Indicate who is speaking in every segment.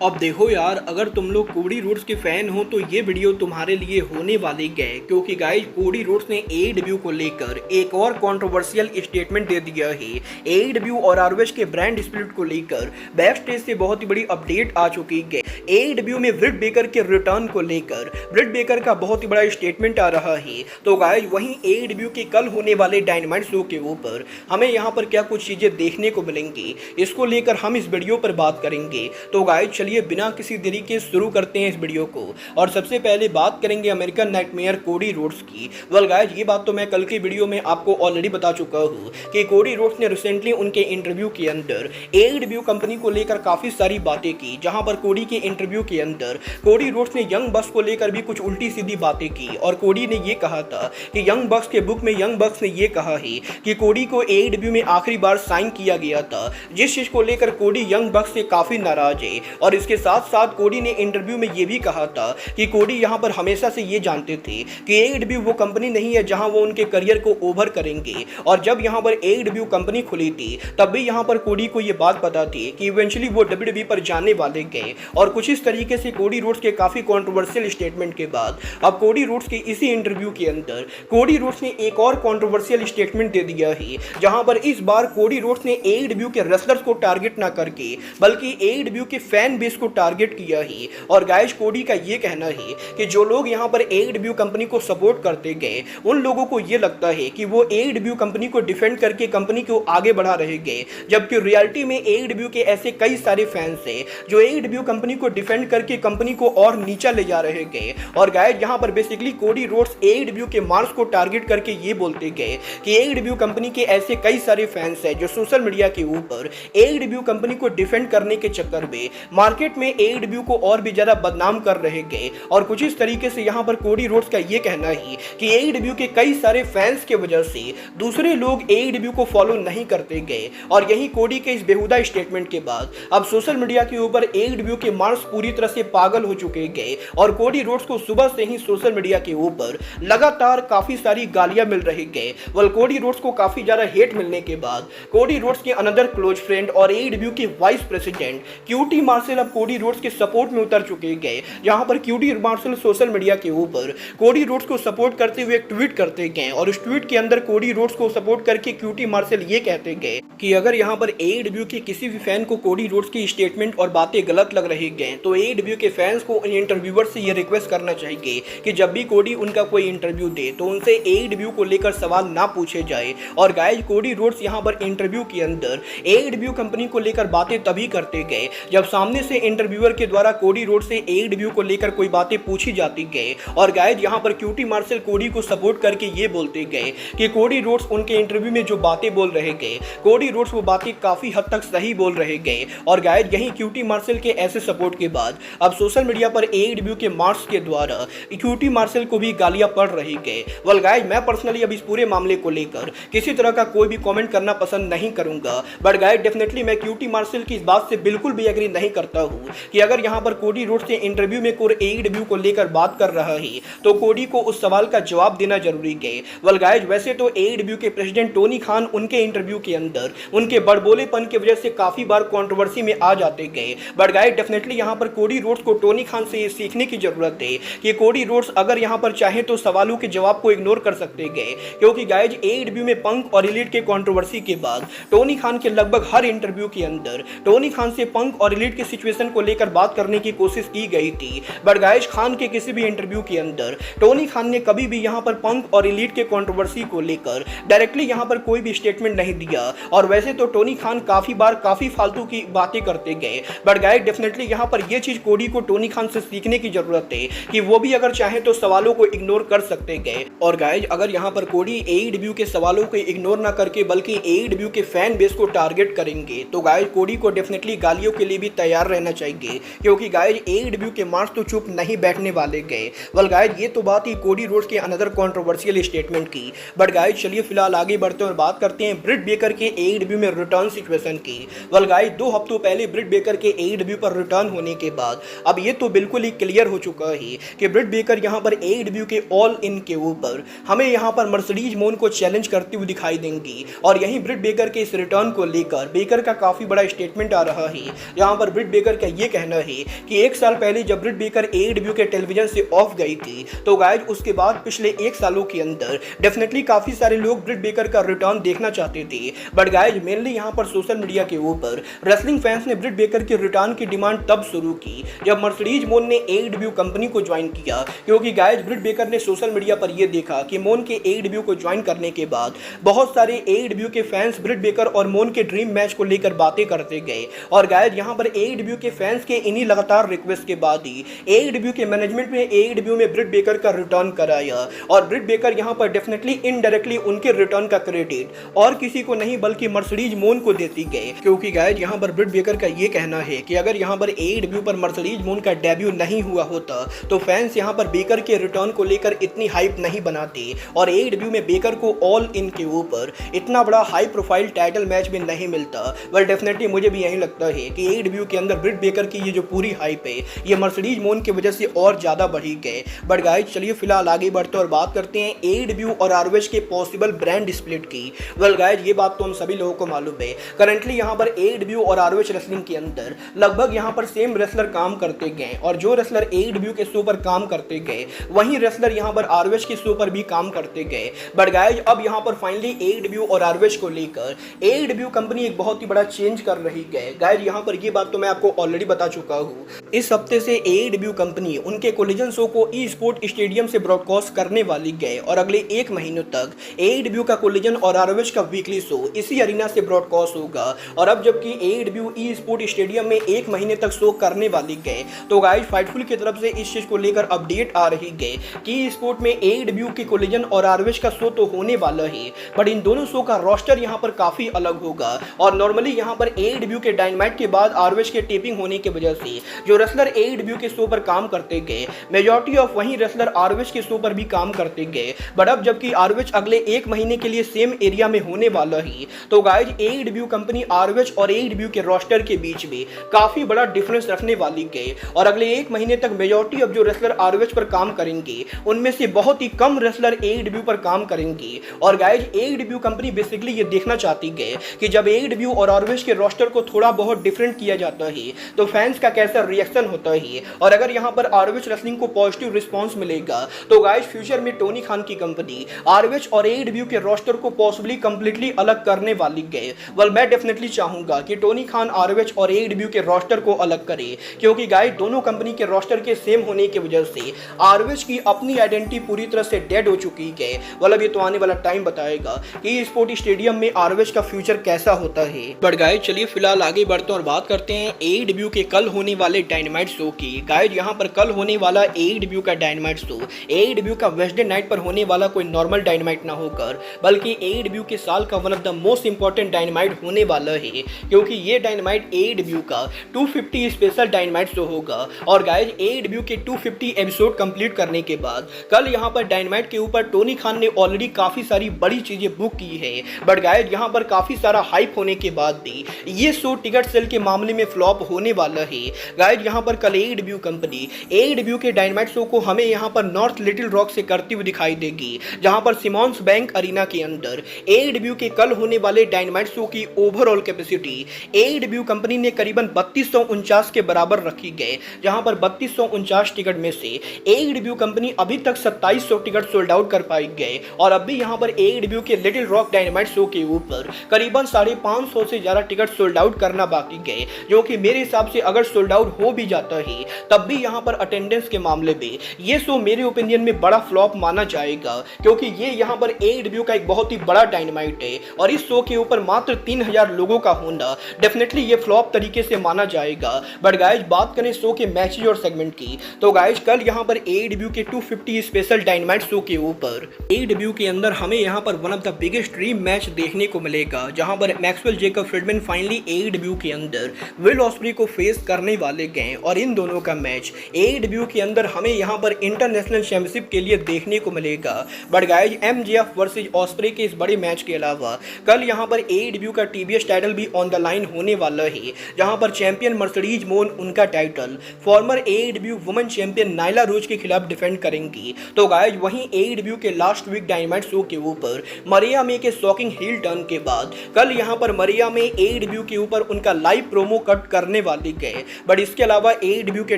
Speaker 1: अब देखो यार, अगर तुम लोग कोडी रोड्स के फैन हो तो ये वीडियो तुम्हारे लिए होने वाली है, क्योंकि गाइस कोडी रोड्स ने एडब्ल्यू को लेकर एक और कंट्रोवर्शियल स्टेटमेंट दे दिया है। एडब्ल्यू और आरओएच के ब्रांड स्प्लिट को लेकर बैक स्टेज से बहुत ही बड़ी अपडेट आ चुकी है। एडब्ल्यू में ब्रिट बेकर के रिटर्न को लेकर ब्रिट बेकर का बहुत ही बड़ा स्टेटमेंट आ रहा है। तो गाइस वहीं एडब्ल्यू के कल होने वाले डायनामाइट शो के ऊपर हमें यहाँ पर क्या कुछ चीजें देखने को मिलेंगी, इसको लेकर हम इस वीडियो पर बात करेंगे। तो गाइस चलिए बिना किसी देरी के शुरू करते हैं इस वीडियो को। और सबसे पहले बात करेंगे अमेरिकन नाइटमेयर कोडी रोड्स की। वेल गाइस, ये बात तो मैं कल की वीडियो में आपको ऑलरेडी बता चुका हूँ कि कोडी रोड्स ने रिसेंटली उनके इंटरव्यू के अंदर एडब्ल्यू कंपनी को लेकर काफी सारी बातें की, जहां पर कोडी के इंटरव्यू के अंदर कोडी रोड्स ने यंग बक्स को लेकर भी कुछ उल्टी सीधी बातें की। और कोडी ने ये कहा था कि यंग बक्स के बुक में यंग बक्स ने ये कहा है कि कोडी को एडब्ल्यू में आखिरी बार साइन किया गया था, जिस चीज को लेकर कोडी यंग बक्स से काफी नाराज है। और इसके साथ साथ कोडी ने इंटरव्यू में ये भी कहा था कि कोडी यहां पर हमेशा से ये जानते थे कि एडब्ल्यू वो कंपनी नहीं है जहां वो उनके करियर को ओवर करेंगे। और जब यहां पर एडब्ल्यू कंपनी खुली थी तब भी यहां पर कोडी को ये बात पता थी कि इवेंचुअली वो डब्ल्यूडब्ल्यूई पर जाने वाले गए। और कुछ इस तरीके से कोडी रोड्स के काफी कंट्रोवर्शियल स्टेटमेंट के बाद अब कोडी रोड्स के इसी इंटरव्यू के अंदर कोडी रोड्स ने एक और कंट्रोवर्शियल स्टेटमेंट दे दिया है, जहां पर इस बार कोडी रोड्स ने एडब्ल्यू के रेसलर्स को टारगेट ना करके बल्कि एडब्ल्यू के फैन बेस को टारगेट किया है। और गाइस कोडी का ये कहना है कि जो लोग यहां पर एडब्ल्यू कंपनी को सपोर्ट करते गए उन लोगों को ये लगता है कि वो एडब्ल्यू कंपनी को डिफेंड करके कंपनी को आगे बढ़ा रहे गए, जबकि रियलिटी में एडब्ल्यू के ऐसे कई सारे फैंस हैं जो एडब्ल्यू कंपनी को डिफेंड करके कंपनी को और नीचा ले जा रहे गए। और गाइस यहां पर बेसिकली कोडी रोड्स एडब्ल्यू के मार्क्स को टारगेट करके ये बोलते गए कि एडब्ल्यू कंपनी के ऐसे कई सारे फैंस हैं जो सोशल मीडिया के ऊपर एडब्ल्यू कंपनी को डिफेंड करने के चक्कर में मार्केट में एडब्ल्यू को और भी ज्यादा बदनाम कर रहे गए। और कुछ इस तरीके से यहां पर कोडी रोड्स का ये कहना है कि एडब्ल्यू के कई सारे फैंस के वजह से दूसरे लोग एडब्ल्यू को फॉलो नहीं करते गए। और यही कोडी के इस बेहुदा स्टेटमेंट के बाद अब सोशल मीडिया के ऊपर एडब्ल्यू के मार्क्स पूरी तरह से पागल हो चुके गए। और कोडी रोड्स को सुबह से ही सोशल मीडिया के ऊपर लगातार काफी सारी गालियां मिल रही गए। वेल कोडी रोड्स को काफी ज्यादा हेट मिलने के बाद कोडी रोड्स के अनदर क्लोज फ्रेंड और एडब्ल्यू के वाइस प्रेसिडेंट क्यूटी मार्शल अब कोडी रोड्स के सपोर्ट में उतर चुके गए, जहां पर क्यूटी मार्शल सोशल मीडिया के ऊपर कोडी रोड्स को सपोर्ट करते हुए एक ट्वीट करते गए। और उस ट्वीट के अंदर कोडी रोड्स को सपोर्ट करके क्यूटी मार्शल ये कहते गए कि अगर यहां पर एडब्ल्यू के किसी भी फैन को कोडी रोड्स की स्टेटमेंट और बातें गलत लग रही गए तो एडब्ल्यू के फैंस को इंटरव्यूअर से ये रिक्वेस्ट करना चाहिए कि जब भी कोडी उनका कोई इंटरव्यू दे तो उनसे एडब्ल्यू को लेकर सवाल ना पूछे जाए। और गाइस कोडी रोड्स यहां पर इंटरव्यू के अंदर एडब्ल्यू कंपनी को लेकर बातें तभी करते गए जब सामने से इंटरव्यूअर के द्वारा कोडी रोड्स से एडब्ल्यू को लेकर कोई बातें पूछी जाती गए। और गाइस यहां पर क्यूटी मार्शल कोडी को सपोर्ट करके ये बोलते गए कि कोडी रोड्स उनके इंटरव्यू में जो बातें बोल रहे गए कोडी रोड्स वो बातें काफी हद तक सही बोल रहे गए। और गाइस यही क्यूटी मार्शल के ऐसे सपोर्ट के बाद अब सोशल मीडिया पर एडब्ल्यू के मार्क्स के द्वारा क्यूटी मार्शल को भी गालियां पड़ रही गए। वेल गाइस मैं पर्सनली अब इस पूरे मामले को लेकर किसी तरह का कोई भी कमेंट करना पसंद नहीं करूंगा, बट गाइस डेफिनेटली मैं क्यूटी मार्शल की इस बात से बिल्कुल भी एग्री नहीं करता हूं कि अगर यहां पर कोडी रोड्स से इंटरव्यू में कोई एडब्ल्यू को लेकर बात कर रहा है तो कोडी को उस सवाल का जवाब देना जरूरी है। वेल गाइस वैसे तो एडब्ल्यू के प्रेसिडेंट टोनी खान उनके इंटरव्यू के अंदर उनके बड़बोलेपन की वजह से काफी बार कंट्रोवर्सी में आ जाते गए, बट गाइस डेफिनेटली यहां पर कोडी रोड्स को टोनी खान से ये सीखने की जरूरत है कि कोडी रोड्स अगर यहां पर चाहे तो सवालों के जवाब को इग्नोर कर सकते गए। क्योंकि गाइस एडब्ल्यू में पंक और एलिट के कंट्रोवर्सी के बाद टोनी खान के लगभग हर इंटरव्यू के अंदर टोनी खान से पंक और एलिट की सिचुएशन को लेकर बात करने की कोशिश की गई थी, बट गाइस खान के किसी भी इंटरव्यू के अंदर टोनी खान ने कभी भी यहां पर पंक और एलिट के कंट्रोवर्सी को लेकर डायरेक्टली यहां पर कोई भी स्टेटमेंट नहीं दिया। और वैसे तो टोनी खान काफी बार काफी फालतू की बातें करते गए, बट गाइस डेफिनेटली यहां पर यह चीज कोडी को टोनी खान से सीखने की जरूरत है कि वो भी अगर चाहे तो सवालों को इग्नोर कर सकते गए। और गाइस अगर यहां पर कोडी एडब्ल्यू के सवालों को इग्नोर ना करके बल्कि एडब्ल्यू के फैन बेस को टारगेट करेंगे तो गाइस कोडी को डेफिनेटली गालियों के लिए भी तैयार रहना चाहिए, क्योंकि गाइस एडब्ल्यू के मार्क्स तो चुप नहीं बैठने वाले गए। वेल गाइस ये तो बात ही कोडी रोड्स के अनदर कंट्रोवर्शियल स्टेटमेंट की, बट गाइस चलिए फिलहाल आगे बढ़ते हैं और बात करते हैं ब्रिट बेकर के एडब्ल्यू में रिटर्न सिचुएशन की। वेल गाइस 2 हफ्तों पहले ब्रिट बेकर के एडब्ल्यू पर रिटर्न होने के बाद अब ये तो बिल्कुल ही क्लियर हो चुका है कि ब्रिट बेकर यहां पर एडब्ल्यू के ऑल इन के ऊपर हमें यहां पर मर्सिडीज मोन को चैलेंज करती हुई दिखाई देंगी। और यहीं ब्रिट बेकर के इस रिटर्न को लेकर बेकर का काफी बड़ा स्टेटमेंट आ रहा है, जहां पर ब्रिट बेकर बेकर का ये कहना है कि एक साल पहले जब ब्रिट बेकर एडब्ल्यू के टेलीविजन से ऑफ गई थी तो गाइज उसके बाद पिछले एक सालों के अंदर डेफिनेटली काफी सारे लोग ब्रिट बेकर का रिटर्न देखना चाहते थे। बट गाइज मेनली यहाँ पर सोशल मीडिया के ऊपर रेसलिंग फैंस ने ब्रिट बेकर के रिटर्न की डिमांड तब शुरू की जब मर्सिडीज मोन ने एडब्ल्यू कंपनी को ज्वाइन किया, क्योंकि गाइज ब्रिट बेकर ने सोशल मीडिया पर यह देखा कि मोन के एडब्ल्यू को ज्वाइन करने के बाद बहुत सारे एडब्ल्यू के फैंस ब्रिट बेकर और मोन के ड्रीम मैच को लेकर बातें करते गए। और गाइज यहाँ पर एडब्ल्यू के फैंस के इन्हीं लगातार रिक्वेस्ट के बाद ही एडब्ल्यू के मैनेजमेंट ने एडब्ल्यू में ब्रिट बेकर का रिटर्न कराया। और ब्रिट बेकर यहाँ पर डेफिनेटली इनडायरेक्टली उनके रिटर्न का क्रेडिट और किसी को नहीं बल्कि मर्सिडीज मोन को देती गई, क्योंकि गाइज यहाँ पर ब्रिट बेकर का ये कहना है कि अगर यहाँ पर एडब्ल्यू पर मर्सिडीज मोन का डेब्यू नहीं हुआ होता तो फैंस यहाँ पर बेकर के रिटर्न को लेकर इतनी हाइप नहीं बनाते और एडब्ल्यू में बेकर को ऑल इन के ऊपर इतना बड़ा हाई प्रोफाइल टाइटल मैच में नहीं मिलता। वेल डेफिनेटली मुझे भी यही लगता है कि एडब्ल्यू के अंदर ब्रिट बेकर की ये जो पूरी हाइप है ये मर्सिडीज मोन की वजह से और ज्यादा बढ़ी गए। बट गाइस चलिए फिलहाल आगे बढ़ते और बात करते हैं एडब्ल्यू और आरओएच के पॉसिबल ब्रांड स्प्लिट की। वेल गाइस ये बात तो हम सभी लोगों को मालूम है, करंटली यहाँ पर एडब्ल्यू और आरओएच रेसलिंग के अंदर लगभग यहाँ पर सेम रेसलर काम करते गए और जो रेसलर एडब्ल्यू के शो पर काम करते गए वही रेसलर यहाँ पर आरओएच के शो पर भी काम करते गए। बट गाइस अब यहाँ पर फाइनली एडब्ल्यू और आरओएच को लेकर एडब्ल्यू कंपनी एक बहुत ही बड़ा चेंज कर रही है। गाइस यहाँ पर ये बात तो मैं आपको ऑलरेडी बता चुका हूँ। इस हफ्ते से एडब्ल्यू कंपनी उनके कोलिजन शो को ई स्पोर्ट स्टेडियम से ब्रॉडकास्ट करने वाली है और अगले एक महीनों तक एडब्ल्यू का कोलिजन और आरओएच का वीकली शो इसी अरीना से ब्रॉडकास्ट होगा। और अब जबकि एडब्ल्यू ई स्पोर्ट स्टेडियम में एक महीने तक शो करने वाली है तो गाइस फाइटफुल की तरफ से इस चीज को लेकर अपडेट आ रही है कि स्पोर्ट में एडब्ल्यू के कोलिजन और आरओएच का शो तो होने वाला है बट इन दोनों शो का रोस्टर यहाँ पर काफी अलग होगा। और नॉर्मली यहाँ पर एडब्ल्यू के डायनामाइट के बाद आरओएच के टेपिंग होने की वजह से जो रेसलर एडब्ल्यू के शो पर काम करते गए मेजॉरिटी ऑफ वही रेसलर आरओएच के शो पर भी काम करते गए। बट अब जबकि आरओएच अगले एक महीने के लिए सेम एरिया में होने वाला ही तो गाइज एडब्ल्यू कंपनी आरओएच और एडब्ल्यू के रोस्टर के बीच में काफी बड़ा डिफरेंस रखने वाली है और अगले एक महीने तक मेजॉरिटी ऑफ जो रेसलर आरओएच पर काम करेंगे उनमें से बहुत ही कम रेसलर एडब्ल्यू पर काम करेंगे। और गाइज एडब्ल्यू कंपनी बेसिकली ये देखना चाहती है कि जब एडब्ल्यू और आरओएच के रोस्टर को थोड़ा बहुत डिफरेंट किया जाता है तो फैंस का कैसा रिएक्शन होता है और अगर यहाँ पर आरओएच रेसलिंग को पॉजिटिव रिस्पांस मिलेगा तो गाइज फ्यूचर में टोनी खान की कंपनी आरओएच और एडब्ल्यू के रोस्टर को पॉसिबली कंप्लीटली अलग करने वाली है। वेल मैं डेफिनेटली चाहूंगा कि टोनी खान आरओएच और एडब्ल्यू के रोस्टर को अलग करे, क्योंकि गाइज दोनों कंपनी के रोस्टर के सेम होने की वजह से आरओएच की अपनी आइडेंटिटी पूरी तरह से डेड हो चुकी है। मतलब ये तो आने वाला टाइम बताएगा कि स्पोर्ट स्टेडियम में आरओएच का फ्यूचर कैसा होता है। बट गाइज चलिए फिलहाल आगे बढ़ते हैं और बात करते हैं एडब्ल्यू के कल होने वाले डायनामाइट शो की। गाइज यहाँ पर कल होने वाला एडब्ल्यू का डायनामाइट शो एडब्ल्यू का वेडनेसडे नाइट पर होने वाला कोई नॉर्मल डायनामाइट ना होकर बल्कि एडब्ल्यू के साल का one of the most important dynamite होने वाला है, क्योंकि ये डायनामाइट एडब्ल्यू का 250 स्पेशल डायनामाइट शो होगा। और गाइज एडब्ल्यू के 250 एपिसोड कंप्लीट करने के बाद कल यहाँ पर डायनामाइट के ऊपर टोनी खान ने ऑलरेडी काफी सारी बड़ी चीजें बुक की है। बट गाइज यहाँ पर काफी सारा हाइप होने के बाद भी ये शो टिकट सेल के मामले में फ्लॉप होने वाला है। गाइज यहाँ पर कल एडब्ल्यू कंपनी एडब्ल्यू के डायनामाइट शो को हमें यहाँ पर नॉर्थ लिटिल रॉक से करती हुई दिखाई देगी, जहां पर सिमॉन्स बैंक अरीना के अंदर एडब्ल्यू के कल होने वाले डायनामाइट शो की ओवरऑल कैपेसिटी एडब्ल्यू कंपनी ने करीबन 3249 के बराबर रखी गए, जहां पर 3249 टिकट में से एडब्ल्यू कंपनी अभी तक 2700 टिकट सोल्ड आउट कर पाई गए। और अभी यहां पर एडब्ल्यू के लिटिल रॉक डायनामाइट शो के ऊपर करीबन 550 से ज्यादा टिकट सोल्ड आउट करना बाकी गए, जो कि मेरे हिसाब से अगर सोल्ड आउट हो भी जाता है तब भी यहां पर अटेंडेंस के मामले में ये शो मेरे ओपिनियन में बड़ा फ्लॉप माना जाएगा, क्योंकि ये यहाँ पर एडब्ल्यू का एक बहुत ही बड़ा डायनामाइट है और इस शो के ऊपर मात्र 3000 लोगों का होना डेफिनेटली ये फ्लॉप तरीके से माना जाएगा। बट गाइज बात करें शो के मैचेज और सेगमेंट की तो गाइज कल यहाँ पर एडब्ल्यू के 250 स्पेशल डायनामाइट शो के ऊपर एडब्ल्यू के अंदर हमें यहाँ पर one of the biggest dream match देखने को मिलेगा, जहाँ पर मैक्सवेल जेकब फ्रीडमैन फाइनली एडब्ल्यू के अंदर विल ऑस्प्री को फेस करने वाले गए। और इन दोनों का मैच एडब्ल्यू के अंदर हमें यहाँ पर इंटरनेशनल चैंपियनशिप के लिए देखने को मिलेगा। But guys MJF versus osprey के इस बड़े मैच के अलावा कल यहाँ पर एडब्ल्यू का टीबीएस टाइटल भी ऑन द लाइन होने वाला है, जहाँ पर चैंपियन मर्सिडीज मोन उनका title former AEW women champion Nyla Rose के खिलाफ डिफेंड करेंगी। तो गाइज वहीं एडब्ल्यू के लास्ट वीक डायनामाइट शो के ऊपर मरिया मे के शॉकिंग हील टर्न के बाद कल यहाँ पर मरिया मे एडब्ल्यू के ऊपर उनका लाइव प्रोमो कट करने होने वाले गए। बट इसके अलावा AEW के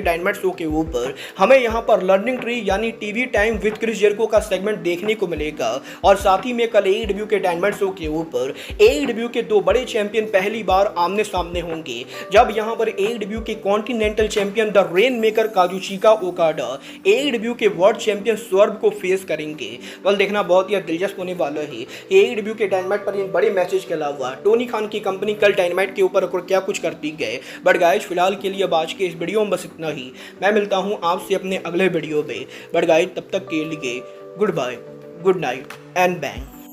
Speaker 1: डायनामाइट शो के ऊपर हमें यहाँ पर लर्निंग ट्री यानी TV time with Chris Jericho का सेगमेंट देखने को मिलेगा। और साथ ही में कल AEW के डायनामाइट शो के ऊपर AEW के दो बड़े चैंपियन पहली बार आमने सामने होंगे, जब यहाँ पर AEW के continental champion the Rainmaker Kazuchika Okada AEW के वर्ल्ड चैंपियन स्वर्ग को फेस करेंगे। कल देखना बहुत ही दिलचस्प होने वाला है। AEW के डायनामाइट पर इन बड़े मैसेज के अलावा टोनी खान की कंपनी कल डायनामाइट के ऊपर क्या कुछ करती गए। बट गाइज फिलहाल के लिए अब आज के इस वीडियो में बस इतना ही। मैं मिलता हूँ आपसे अपने अगले वीडियो में। बट गाइज तब तक के लिए goodbye, good night and bang.